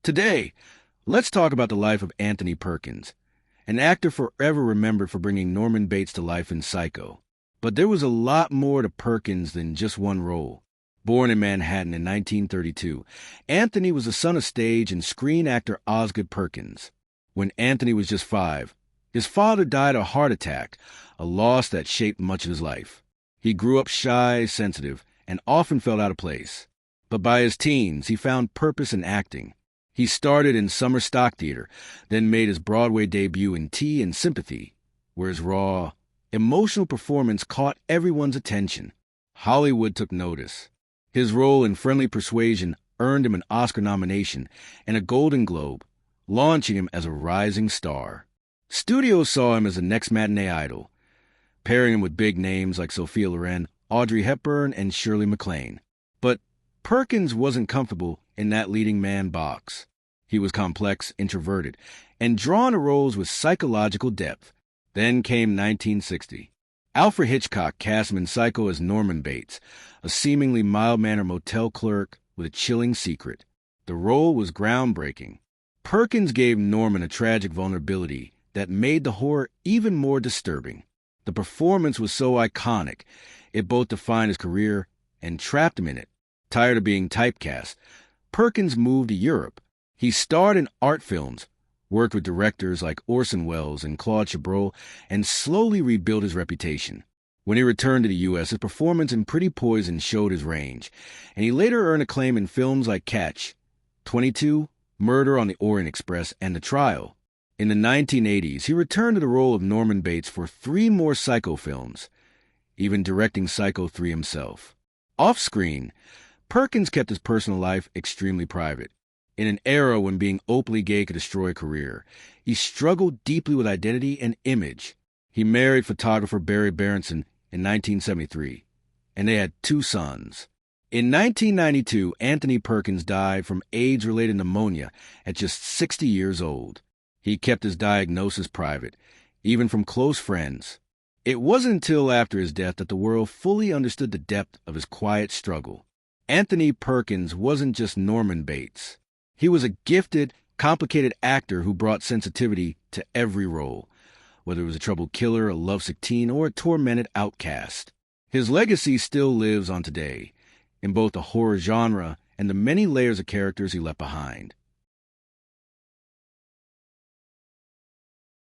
Today, let's talk about the life of Anthony Perkins, an actor forever remembered for bringing Norman Bates to life in Psycho. But there was a lot more to Perkins than just one role. Born in Manhattan in 1932, Anthony was the son of stage and screen actor Osgood Perkins. When Anthony was just 5, his father died of a heart attack, a loss that shaped much of his life. He grew up shy, sensitive, and often felt out of place. But by his teens, he found purpose in acting. He started in summer stock theater, then made his Broadway debut in Tea and Sympathy, where his raw, emotional performance caught everyone's attention. Hollywood took notice. His role in Friendly Persuasion earned him an Oscar nomination and a Golden Globe, launching him as a rising star. Studios saw him as the next matinee idol, pairing him with big names like Sophia Loren, Audrey Hepburn, and Shirley MacLaine. But Perkins wasn't comfortable in that leading man box. He was complex, introverted, and drawn to roles with psychological depth. Then came 1960. Alfred Hitchcock cast him in Psycho as Norman Bates, a seemingly mild-mannered motel clerk with a chilling secret. The role was groundbreaking. Perkins gave Norman a tragic vulnerability that made the horror even more disturbing. The performance was so iconic, it both defined his career and trapped him in it. Tired of being typecast, Perkins moved to Europe. He starred in art films, worked with directors like Orson Welles and Claude Chabrol, and slowly rebuilt his reputation. When he returned to the U.S., his performance in Pretty Poison showed his range, and he later earned acclaim in films like Catch, 22, Murder on the Orient Express, and The Trial. In the 1980s, he returned to the role of Norman Bates for 3 more Psycho films, even directing Psycho 3 himself. Off-screen, Perkins kept his personal life extremely private. In an era when being openly gay could destroy a career, he struggled deeply with identity and image. He married photographer Berry Berenson in 1973, and they had 2 sons. In 1992, Anthony Perkins died from AIDS-related pneumonia at just 60 years old. He kept his diagnosis private, even from close friends. It wasn't until after his death that the world fully understood the depth of his quiet struggle. Anthony Perkins wasn't just Norman Bates. He was a gifted, complicated actor who brought sensitivity to every role, whether it was a troubled killer, a lovesick teen, or a tormented outcast. His legacy still lives on today, in both the horror genre and the many layers of characters he left behind.